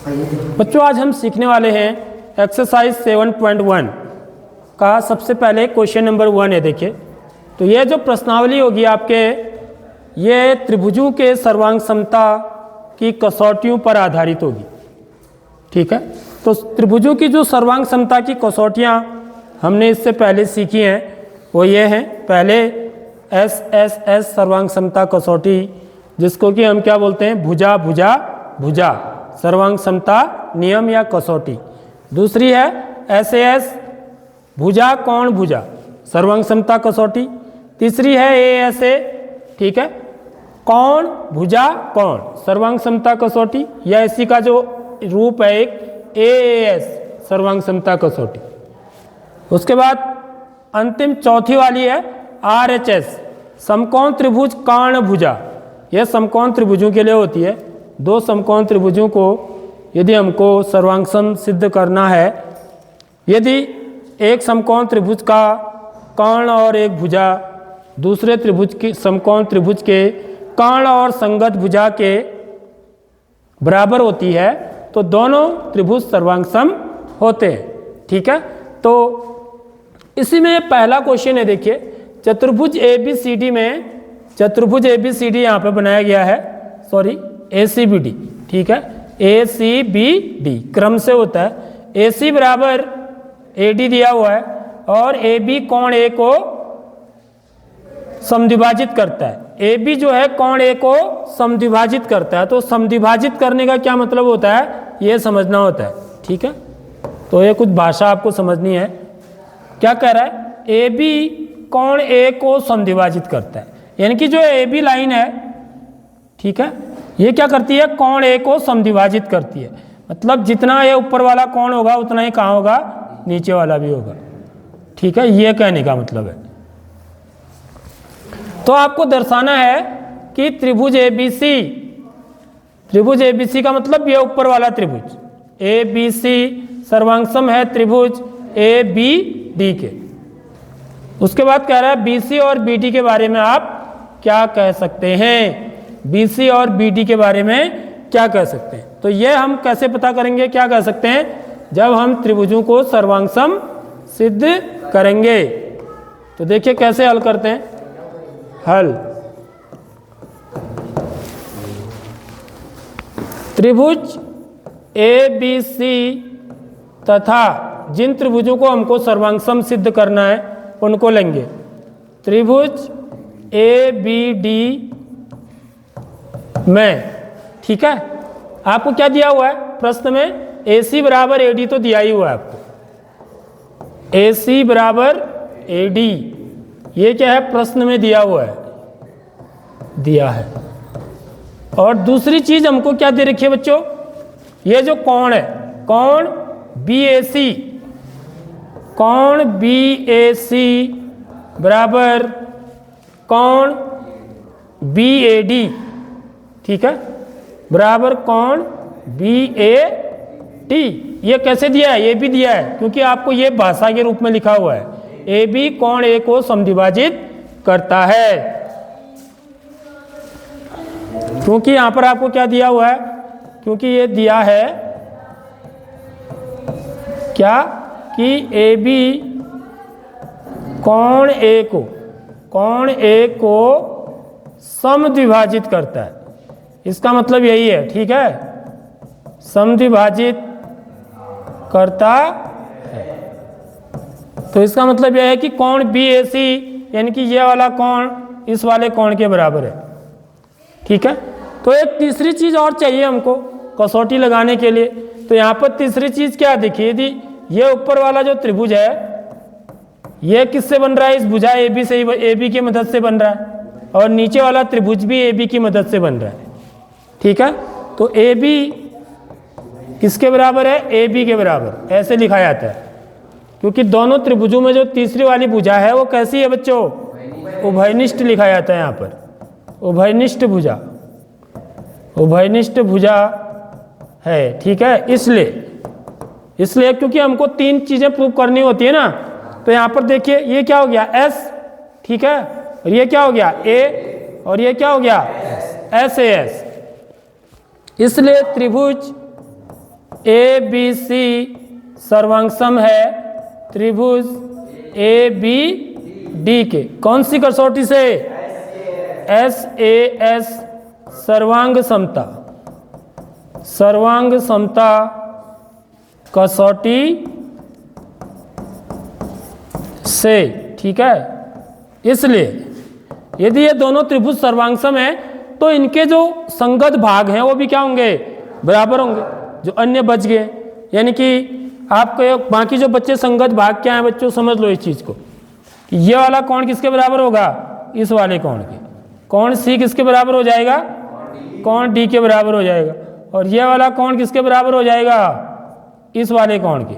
बच्चों आज हम सीखने वाले हैं एक्सरसाइज 7.1 का सबसे पहले क्वेश्चन नंबर 1 है। देखिए तो ये जो प्रश्नावली होगी आपके, ये त्रिभुजों के सर्वांग समता की कसौटियों पर आधारित होगी। ठीक है, तो त्रिभुजों की जो सर्वांग समता की कसौटियाँ हमने इससे पहले सीखी हैं वो ये हैं। पहले एस सर्वांग समता कसौटी, जिसको कि हम क्या बोलते हैं, भुजा भुजा भुजा सर्वांग समता नियम या कसौटी। दूसरी है एस भुजा कोण भुजा सर्वांग समता कसौटी। तीसरी है ए, ठीक है, कोण भुजा कोण सर्वांग समता कसौटी, या इसी का जो रूप है एक एएस सर्वांग समता कसौटी। उसके बाद अंतिम चौथी वाली है आरएचएस समकोण त्रिभुज कर्ण भुजा। यह समकोण त्रिभुजों के लिए होती है। दो समकोण त्रिभुजों को यदि हमको सर्वांग सम सिद्ध करना है, यदि एक समकोण त्रिभुज का कर्ण और एक भुजा दूसरे त्रिभुज के समकोण त्रिभुज के कर्ण और संगत भुजा के बराबर होती है तो दोनों त्रिभुज सर्वांग सम होते हैं। ठीक है, तो इसी में पहला क्वेश्चन है। देखिए चतुर्भुज ABCD में, चतुर्भुज ABCD यहाँ पे बनाया गया है, सॉरी ACBD, ठीक है, ACBD क्रम से होता है। AC बराबर AD दिया हुआ है और AB कोण A को समद्विभाजित करता है। AB जो है कोण A को समद्विभाजित करता है। तो समद्विभाजित करने का क्या मतलब होता है ये समझना होता है। ठीक है, तो ये कुछ भाषा आपको समझनी है। क्या कह रहा है, AB कोण A को समद्विभाजित करता है, यानी कि जो AB लाइन है, ठीक है, ये क्या करती है, कोण A को समद्विभाजित करती है। मतलब जितना ये ऊपर वाला कोण होगा उतना ही कहाँ होगा, नीचे वाला भी होगा। ठीक है, ये कहने का मतलब है। तो आपको दर्शाना है कि त्रिभुज ABC का मतलब ये ऊपर वाला त्रिभुज ABC सर्वांग सम है त्रिभुज ABD के। उसके बाद कह रहा है BC और BD के बारे में आप क्या कह सकते हैं, BC और BD के बारे में क्या कह सकते हैं। तो ये हम कैसे पता करेंगे क्या कह सकते हैं, जब हम त्रिभुजों को सर्वांग सम सिद्ध करेंगे। तो देखिए कैसे हल करते हैं। हल, त्रिभुज ABC तथा जिन त्रिभुजों को हमको सर्वांग सम सिद्ध करना है उनको लेंगे। त्रिभुज ABD में, ठीक है, आपको क्या दिया हुआ है प्रश्न में, AC बराबर AD तो दिया ही हुआ है आपको, AC बराबर AD, ये क्या है प्रश्न में दिया हुआ है, दिया है। और दूसरी चीज हमको क्या दे रखी है बच्चों, ये जो कोण है, कोण BAC, कोण BAC बराबर कोण BAD, ठीक है, बराबर कोण BAD। ये कैसे दिया है, ये भी दिया है क्योंकि आपको ये भाषा के रूप में लिखा हुआ है। AB कोण A को समद्विभाजित करता है, क्योंकि यहां पर आपको क्या दिया हुआ है, क्योंकि ये दिया है क्या कि AB कोण A को समद्विभाजित करता है। इसका मतलब यही है, ठीक है, समद्विभाजित करता है। तो इसका मतलब यह है कि कोण BAC यानी कि ये वाला कोण इस वाले कोण के बराबर है। ठीक है, तो एक तीसरी चीज और चाहिए हमको कसौटी लगाने के लिए। तो यहाँ पर तीसरी चीज क्या देखिए, यदि ये ऊपर वाला जो त्रिभुज है ये किससे बन रहा है, इस भुजा AB से, AB की मदद से बन रहा है, और नीचे वाला त्रिभुज भी AB की मदद से बन रहा है। ठीक है, तो AB किसके बराबर है, AB के बराबर, ऐसे लिखा जाता है। क्योंकि दोनों त्रिभुजों में जो तीसरी वाली भुजा है वो कैसी है बच्चों, उभयनिष्ठ लिखा जाता है यहाँ पर, उभयनिष्ठ भुजा, उभयनिष्ठ भुजा है। ठीक है, इसलिए क्योंकि हमको तीन चीजें प्रूव करनी होती है ना। तो यहाँ पर देखिए ये क्या हो गया S, ठीक है, और ये क्या हो गया A, और ये क्या हो गया SAS। इसलिए त्रिभुज ए बी सी सर्वांगसम है त्रिभुज ए बी डी के। कौन सी कसौटी से? SAS सर्वांग समता, सर्वांग समता कसौटी से। ठीक है, इसलिए यदि ये दोनों त्रिभुज सर्वांगसम है तो इनके जो संगत भाग हैं वो भी क्या होंगे? बराबर होंगे। जो अन्य बच गए, यानी कि आपके बाकी जो बच्चे संगत भाग क्या है बच्चों, समझ लो इस चीज को कि ये वाला कोण किसके बराबर होगा? इस वाले कोण के। कोण C किसके बराबर हो जाएगा? कोण D के बराबर हो जाएगा। और ये वाला कोण किसके बराबर हो जाएगा? इस वाले कोण के।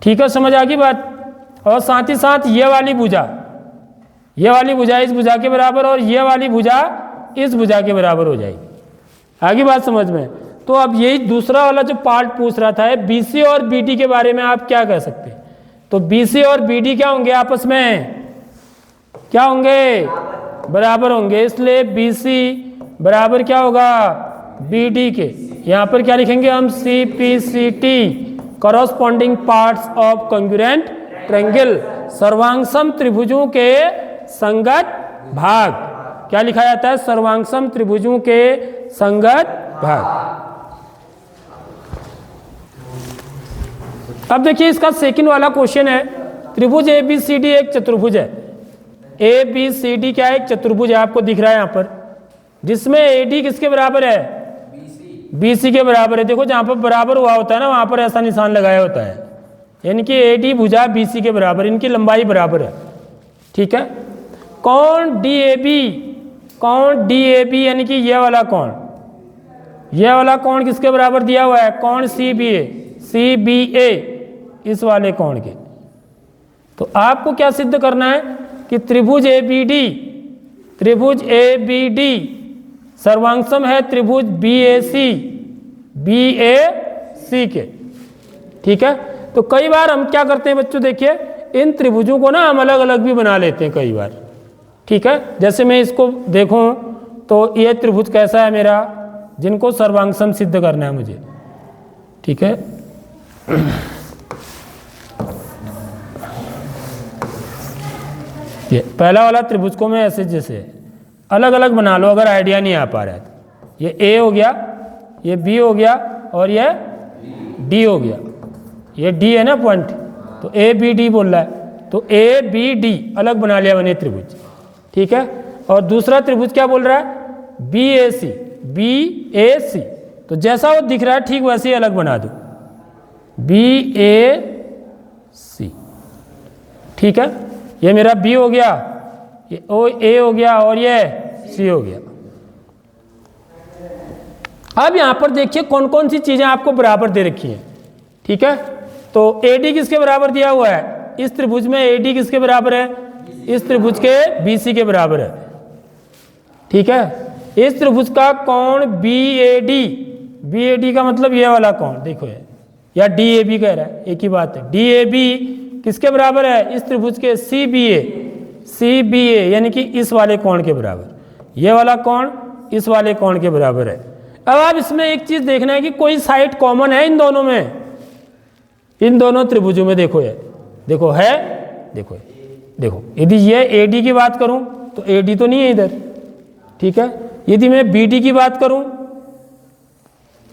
ठीक है, समझ आ गई बात। और साथ ही साथ ये वाली भुजा, ये वाली भुजा इस भुजा के बराबर और ये वाली भुजा इस भुजा के बराबर हो जाएगी। आगे बात समझ में? तो अब यही दूसरा वाला जो पार्ट पूछ रहा था BC और BD के बारे में आप क्या कह सकते हैं? तो BC और BD क्या होंगे? आपस में क्या होंगे? बराबर होंगे। इसलिए BC बराबर क्या होगा? BD के। यहाँ पर क्या लिखेंगे हम? CPCT corresponding parts of congruent triangle, सर्वांगसम त्रिभुजों के संगत भाग। क्या लिखा जाता है? सर्वांगसम त्रिभुजों के संगत भाग। अब देखिए इसका सेकंड वाला क्वेश्चन है, त्रिभुज ABCD एक चतुर्भुज है। ABCD क्या है? एक चतुर्भुज है, आपको दिख रहा है यहाँ पर, जिसमें AD किसके बराबर है? BC के बराबर है। देखो जहाँ पर बराबर हुआ होता है ना वहाँ पर ऐसा निशान लगाया होता है, यानी कि AD भुजा BC के बराबर, इनकी लंबाई बराबर है। ठीक है, कोण DAB, कोण DAB यानी कि ये वाला कोण, ये वाला कोण किसके बराबर दिया हुआ है? कोण CBA, CBA इस वाले कोण के। तो आपको क्या सिद्ध करना है कि त्रिभुज ABD, त्रिभुज ABD सर्वांगसम है त्रिभुज BAC, BAC के। ठीक है, तो कई बार हम क्या करते हैं बच्चों, देखिए इन त्रिभुजों को ना हम अलग अलग भी बना लेते हैं कई बार। ठीक है, जैसे मैं इसको देखूं तो ये त्रिभुज कैसा है मेरा, जिनको सर्वांगसम सिद्ध करना है मुझे। ठीक है, ये पहला वाला त्रिभुज को मैं ऐसे जैसे अलग अलग बना लो अगर आइडिया नहीं आ पा रहा है तो। ये A हो गया, ये B हो गया और ये D हो गया। ये D है ना पॉइंट, तो ABD बोल रहा है, तो ABD अलग बना लिया मैंने त्रिभुज। ठीक है, और दूसरा त्रिभुज क्या बोल रहा है? BAC, BAC तो जैसा वो दिख रहा है ठीक वैसे ही अलग बना दो, BAC। ठीक है, ये मेरा B हो गया, ये A हो गया और ये C हो गया। अब यहां पर देखिए कौन कौन सी चीजें आपको बराबर दे रखी हैं। ठीक है, तो AD किसके बराबर दिया हुआ है? इस त्रिभुज में AD किसके बराबर है? इस त्रिभुज के BC के बराबर है। ठीक है, इस त्रिभुज का कोण BAD, BAD का मतलब ये वाला कोण देखो है, या DAB कह रहा है, एक ही बात है। DAB किसके बराबर है? इस त्रिभुज के CBA, CBA यानी कि इस वाले कोण के बराबर। ये वाला कोण इस वाले कोण के बराबर है। अब आप इसमें एक चीज देखना है कि कोई साइड कॉमन है इन दोनों में, इन दोनों त्रिभुजों में। देखो ये देखो है, देखो देखो यदि ये AD की बात करूं तो AD तो नहीं है इधर। ठीक है, यदि मैं BD की बात करूं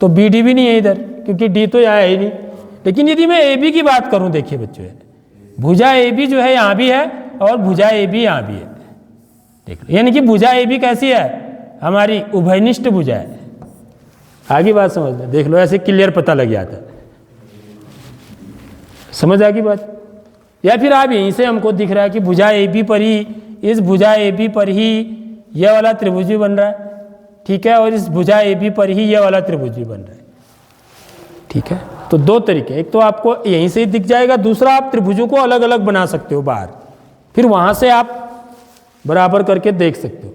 तो BD भी नहीं है इधर, क्योंकि D तो यहाँ है ही नहीं। लेकिन यदि मैं AB की बात करूं, देखिए बच्चों भुजा AB जो है यहाँ भी है और भुजा AB यहाँ भी है। देख लो, यानी कि भुजा AB कैसी है? हमारी उभयनिष्ठ भुजा है। आगे बात समझ लो, देख लो ऐसे क्लियर पता लग जाता है। समझ आ गई बात? या फिर आप यहीं से हमको दिख रहा है कि भुजा AB पर ही, इस भुजा AB पर ही यह वाला त्रिभुज भी बन रहा है। ठीक है, और इस भुजा AB पर ही यह वाला त्रिभुज भी बन रहा है। ठीक है, तो दो तरीके, एक तो आपको यहीं से ही दिख जाएगा, दूसरा आप त्रिभुजों को अलग अलग बना सकते हो बाहर, फिर वहां से आप बराबर करके देख सकते हो।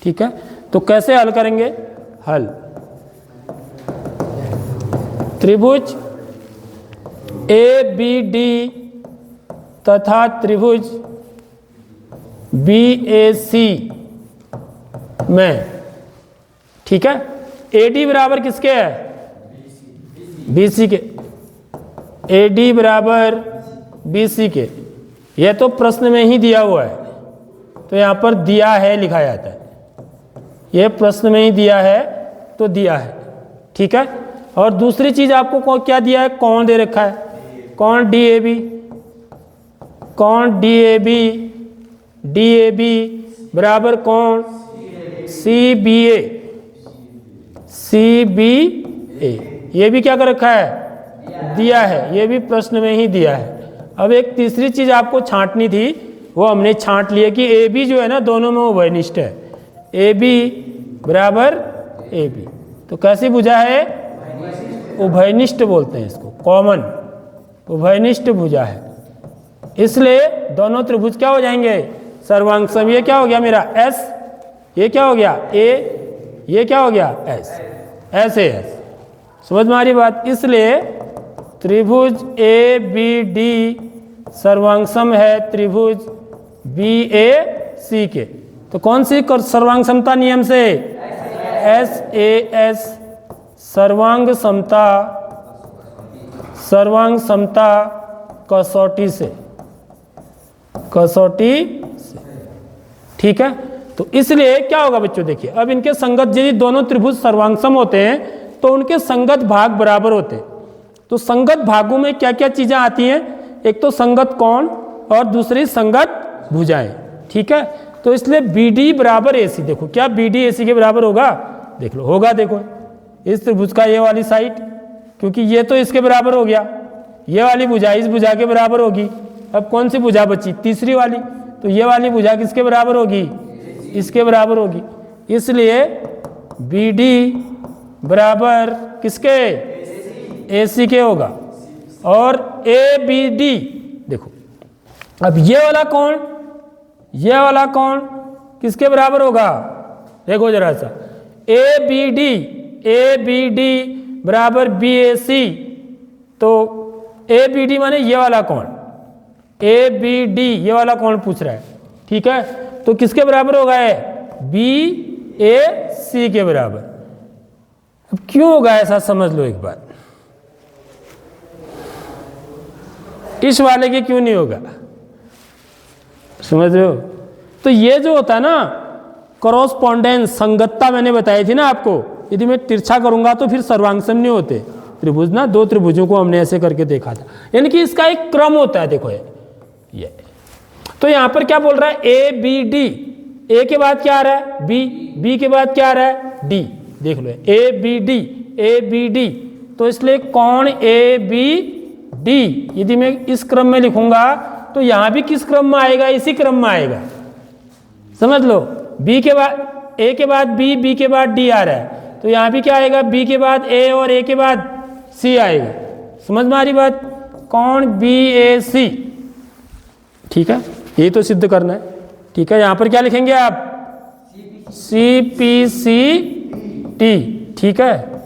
ठीक है, तो कैसे हल करेंगे? हल त्रिभुज ABD तथा त्रिभुज BAC में। ठीक है, AD बराबर किसके है? BC के, AD बराबर BC के, यह तो प्रश्न में ही दिया हुआ है, तो यहाँ पर दिया है लिखा जाता है, यह प्रश्न में ही दिया है तो दिया है, ठीक है। और दूसरी चीज आपको क्या दिया है, कोण दे रखा है, कोण DAB, कोण DAB बराबर कोण CBA, ये भी क्या कर रखा है, दिया है, ये भी प्रश्न में ही दिया है। अब एक तीसरी चीज आपको छांटनी थी, वो हमने छांट लिया कि AB जो है ना दोनों में उभयनिष्ठ है, AB बराबर AB, तो कैसी भुजा है, उभयनिष्ठ बोलते हैं इसको, कॉमन उभयनिष्ठ भुजा है, इसलिए दोनों त्रिभुज क्या हो जाएंगे, सर्वांग सम। ये क्या हो गया मेरा S, ये क्या हो गया A, ये क्या हो गया S, ऐसे S, समझ में आ रही बात। इसलिए त्रिभुज ABD सर्वांग सम है त्रिभुज BAC के, तो कौन सी सर्वांग समता नियम से, SAS सर्वांग समता कसौटी से, ठीक है। तो इसलिए क्या होगा बच्चों, देखिए अब इनके संगत यदि दोनों त्रिभुज सर्वांग सम होते हैं तो उनके संगत भाग बराबर होते हैं। तो संगत भागों में क्या क्या चीजें आती हैं, एक तो संगत कोण और दूसरी संगत भुजाएं, ठीक है। तो इसलिए BD बराबर AC, देखो क्या BD AC के बराबर होगा, देख लो होगा, देखो इस त्रिभुज का ये वाली साइड, क्योंकि ये तो इसके बराबर हो गया, ये वाली भुजा इस भुजा के बराबर होगी। अब कौन सी भुजा बची, तीसरी वाली, तो ये वाली भुजा किसके बराबर होगी, इसके बराबर होगी। इसलिए BD बराबर किसके, AC के होगा। और ABD देखो, अब ये वाला कोण किसके बराबर होगा, देखो जरा सा, ABD बराबर BAC, तो ABD माने ये वाला कोण, ABD ये वाला कोण पूछ रहा है, ठीक है। तो किसके बराबर होगा, BAC के बराबर। अब क्यों होगा ऐसा समझ लो एक बार, इस वाले के क्यों नहीं होगा, समझ रहे हो। तो ये जो होता है ना कॉरस्पॉन्डेंस, संगतता मैंने बताई थी ना आपको, यदि मैं तिरछा करूंगा तो फिर सर्वांग सम नहीं होते त्रिभुज ना, दो त्रिभुजों को हमने ऐसे करके देखा था, यानी कि इसका एक क्रम होता है। देखो ये तो यहां पर क्या बोल रहा है, ABD, A के बाद क्या आ रहा है B, B के बाद क्या आ रहा है D, देख लो ABD, तो इसलिए कोण ABD यदि मैं इस क्रम में लिखूंगा तो यहां भी किस क्रम में आएगा, इसी क्रम में आएगा, समझ लो। B के बाद A के बाद B के बाद D आ रहा है, तो यहां भी क्या आएगा, B के बाद A और A के बाद C आएगा, समझ में आ रही बात। कोण BAC, ठीक है, यही तो सिद्ध करना है, ठीक है। यहां पर क्या लिखेंगे आप, CPCT, ठीक है,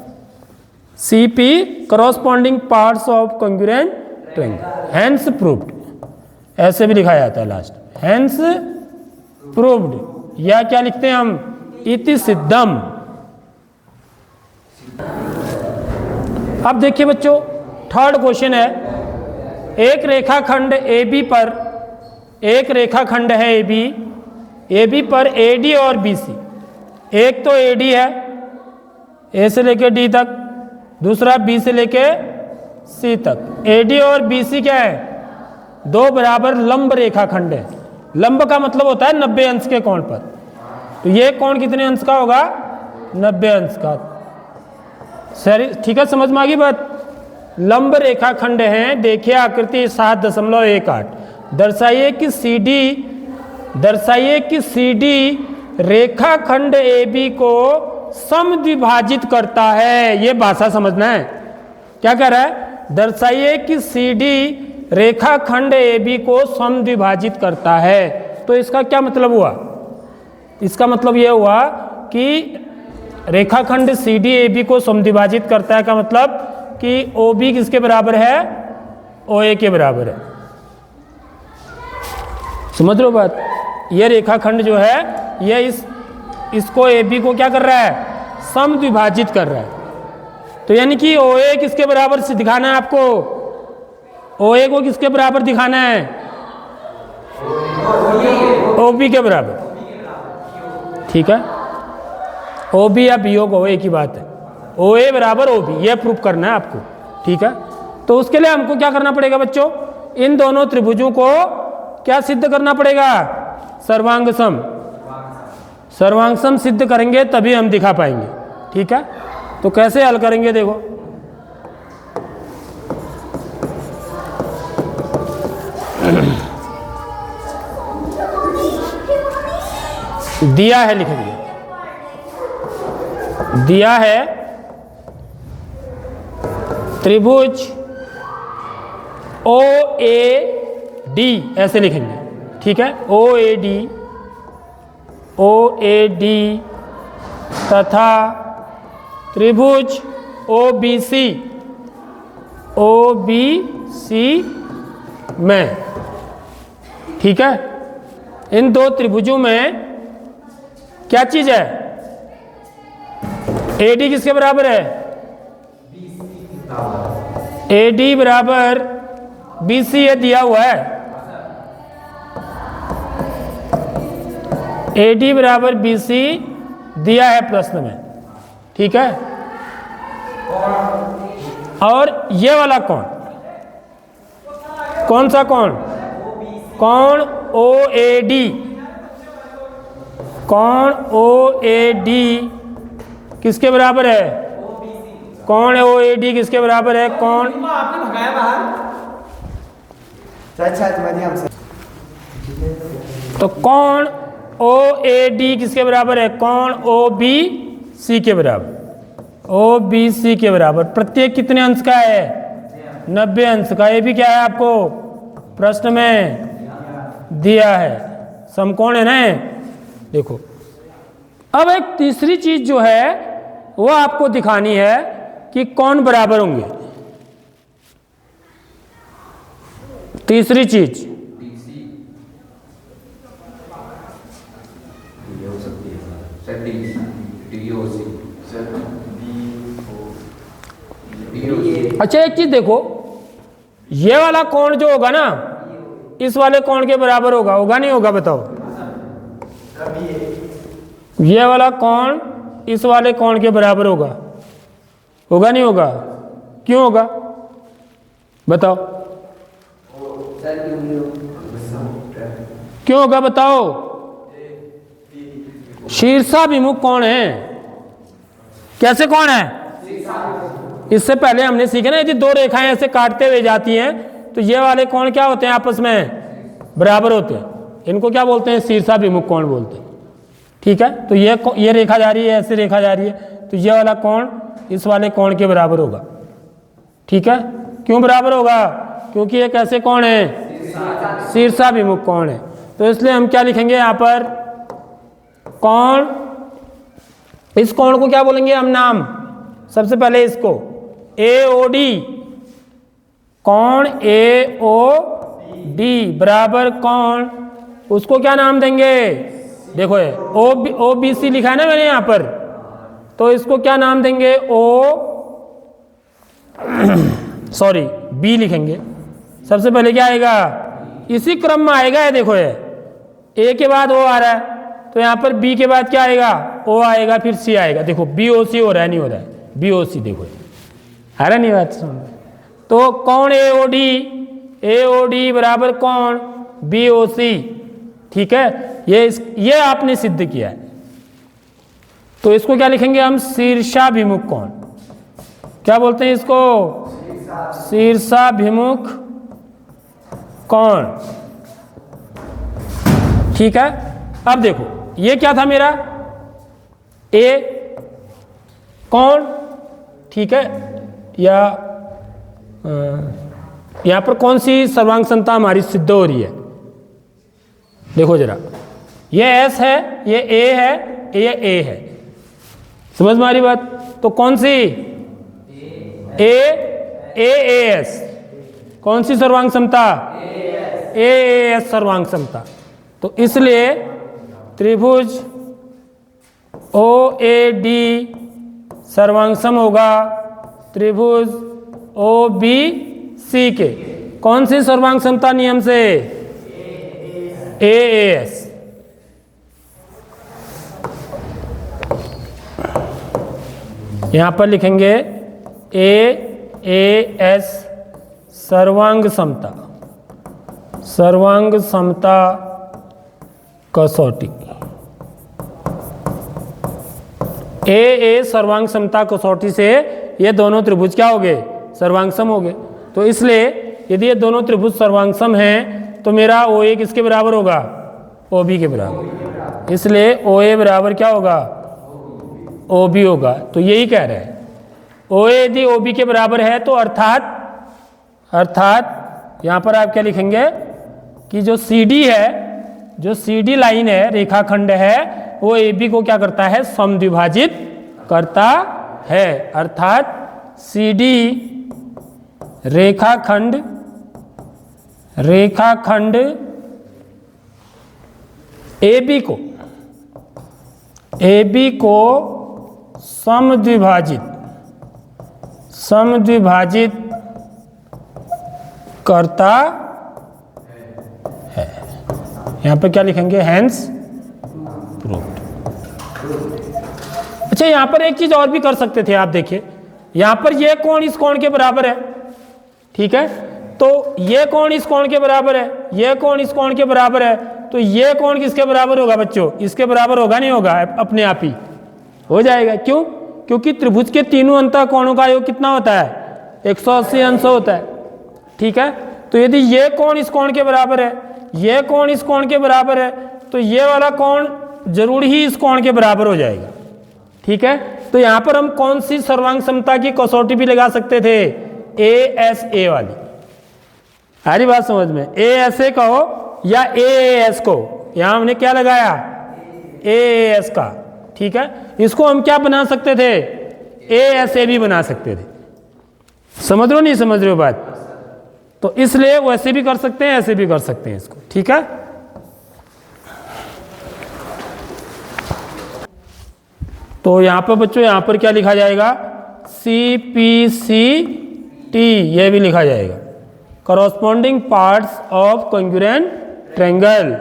CP corresponding parts of congruent triangle, hence proved, ऐसे भी लिखा जाता है लास्ट, hence proved, या क्या लिखते हैं हम, इति सिद्धम। अब देखिए बच्चों, थर्ड क्वेश्चन है, एक रेखाखंड AB पर, एक रेखाखंड है AB पर AD और BC, एक तो AD है A से लेके D तक, दूसरा B से लेके C तक। AD और BC क्या है, दो बराबर लंब रेखाखंड है। लंब का मतलब होता है 90 अंश के कोण पर, तो ये कोण कितने अंश का होगा, 90 अंश का, सही, ठीक है, समझ में आ गई बात। लंब रेखाखंड है, देखिए आकृति 7.18, दर्शाइए कि CD रेखाखंड AB को समद्विभाजित करता है। ये भाषा समझना है, क्या कह रहा है, दर्शाइए कि CD रेखाखंड AB को समद्विभाजित करता है। तो इसका क्या मतलब हुआ, इसका मतलब यह हुआ कि रेखाखंड CD AB को समद्विभाजित करता है का मतलब कि OB किसके बराबर है, OA के बराबर है, समझ रहे हो बात। यह रेखाखंड जो है यह इसको AB को क्या कर रहा है, समद्विभाजित कर रहा है, तो यानी कि OA किसके बराबर से दिखाना है आपको? OA को किसके बराबर दिखाना है? OB के बराबर। ठीक है, OB या BO को एक ही बात है। OA बराबर OB, ये प्रूफ करना है आपको। ठीक है, तो उसके लिए हमको क्या करना पड़ेगा बच्चों? इन दोनों त्रिभुजों को क्या सिद्ध करना पड़ेगा? सर्वांग सम। सर्वांग सम सिद्ध करेंगे तभी हम दिखा पाएंगे। ठीक है, तो कैसे हल करेंगे देखो। दिया है, लिख दिया, दिया है त्रिभुज OAD, ऐसे लिखेंगे। ठीक है, OAD तथा त्रिभुज OBC में। ठीक है, इन दो त्रिभुजों में क्या चीज है? AD किसके बराबर है? AD बराबर BC, ये दिया हुआ है। AD बराबर BC दिया है प्रश्न में। ठीक है, और ये वाला कौन? कौन सा कौन? कौन OAD। कौन OAD किसके बराबर है? कौन OAD किसके बराबर है? कौन? आपने भगाया बाहर। तो कौन OAD किसके बराबर है? कौन OBC के बराबर। OBC के बराबर। प्रत्येक कितने अंश का है? 90 अंश का। ये भी क्या है आपको प्रश्न में दिया है। समकोण है ना। देखो, अब एक तीसरी चीज जो है वो आपको दिखानी है कि कौन बराबर होंगे। तीसरी चीज अच्छा, एक चीज देखो, ये वाला कोण जो होगा ना इस वाले कोण के बराबर होगा, होगा नहीं होगा? बताओ। ये वाला कोण इस वाले कोण के बराबर होगा, होगा नहीं होगा? क्यों होगा बताओ? क्यों होगा बताओ? शीर्षाभिमुख कोण है। कैसे कोण है? इससे पहले हमने सीखा ना, यदि दो रेखाएं ऐसे काटते हुए जाती हैं तो ये वाले कोण क्या होते हैं? आपस में बराबर होते हैं। इनको क्या बोलते हैं? शीर्षाभिमुख कोण बोलते हैं। ठीक है, तो ये रेखा जा रही है, ऐसे रेखा जा रही है, तो ये वाला कोण इस वाले कोण के बराबर होगा। ठीक है, क्यों बराबर होगा? क्योंकि ये कैसे कोण है? शीर्षाभिमुख कोण है। तो इसलिए हम क्या लिखेंगे यहाँ पर? कोण, इस कोण को क्या बोलेंगे हम नाम? सबसे पहले इसको AOD, कोण AOD बराबर कोण, उसको क्या नाम देंगे? देखो ये OBC लिखा है ना मैंने यहाँ पर, तो इसको क्या नाम देंगे? B लिखेंगे। सबसे पहले क्या आएगा? इसी क्रम में आएगा। ये देखो, ये A के बाद O आ रहा है, तो यहाँ पर B के बाद क्या आएगा? O आएगा, फिर C आएगा। देखो BOC हो रहा है, नहीं हो रहा है? BOC देखो, आ रहा नहीं बात समझ? तो कौन AOD बराबर कौन BOC। ठीक है, ये आपने सिद्ध किया है। तो इसको क्या लिखेंगे हम? शीर्षाभिमुख कोण। क्या बोलते हैं इसको? शीर्षाभिमुख कोण। ठीक है, अब देखो ये क्या था मेरा? A कोण। ठीक है, या यहां पर कौन सी सर्वांग समता हमारी सिद्ध हो रही है? देखो जरा, ये S है, ये A है, ये A है। समझ में आ रही बात? तो कौन सी? AAS। कौन सी सर्वांग समता? AAS सर्वांग समता। तो इसलिए त्रिभुज OAD सर्वांग सम होगा त्रिभुज ओ बी सी के कौन सी सर्वांग समता नियम से? A S. यहां पर लिखेंगे ए एस सर्वांग समता, सर्वांग समता कसौटी। ए सर्वांग समता कसौटी से ये दोनों त्रिभुज क्या हो गए? सर्वांगसम हो गए। तो इसलिए यदि ये दोनों त्रिभुज सर्वांगसम हैं तो मेरा ओ ए किसके बराबर होगा? ओ बी के बराबर। इसलिए ओ ए बराबर क्या होगा? ओ बी होगा। तो यही कह रहे हैं ओ ए यदि ओ बी के बराबर है तो अर्थात यहाँ पर आप क्या लिखेंगे कि जो सी डी है, जो सी डी लाइन है, रेखाखंड है, वो ए बी को क्या करता है? समद्विभाजित करता है। अर्थात सी डी रेखाखंड ए बी को समद्विभाजित करता है। यहां पर क्या लिखेंगे? Hence proved. अच्छा, यहां पर एक चीज और भी कर सकते थे आप। देखिए यहां पर ये कोण इस कोण के बराबर है, ठीक है? तो ये कोण इस कोण के बराबर है, ये कोण इस कोण के बराबर है, तो ये कोण किसके बराबर होगा बच्चों? इसके बराबर होगा नहीं होगा? अपने आप ही हो जाएगा। क्यों? क्योंकि त्रिभुज के तीनों अंतः कोणों का योग कितना होता है? 180 अंश होता है, ठीक है? तो यदि ये कोण इस कोण के बराबर है, ये कोण इस कोण के बराबर है, तो ये वाला कोण जरूर ही इस कोण के बराबर हो जाएगा, ठीक है? तो यहां पर हम कौन सी सर्वांग समता की कसौटी भी लगा सकते थे? ए एस ए वाली। सारी बात समझ में? ए एस ए कहो या ए एस को, यहां हमने क्या लगाया? ए एस का, ठीक है? इसको हम क्या बना सकते थे? ए एस ए भी बना सकते थे। समझ रहे हो नहीं समझ रहे हो बात? तो इसलिए वैसे भी कर सकते हैं, ऐसे भी कर सकते हैं इसको, ठीक है? तो यहां पर बच्चों, यहां पर क्या लिखा जाएगा? सी पी सी टी, यह भी लिखा जाएगा। करॉस्पॉन्डिंग पार्ट्स ऑफ कॉन्ग्रुएंट ट्रायंगल।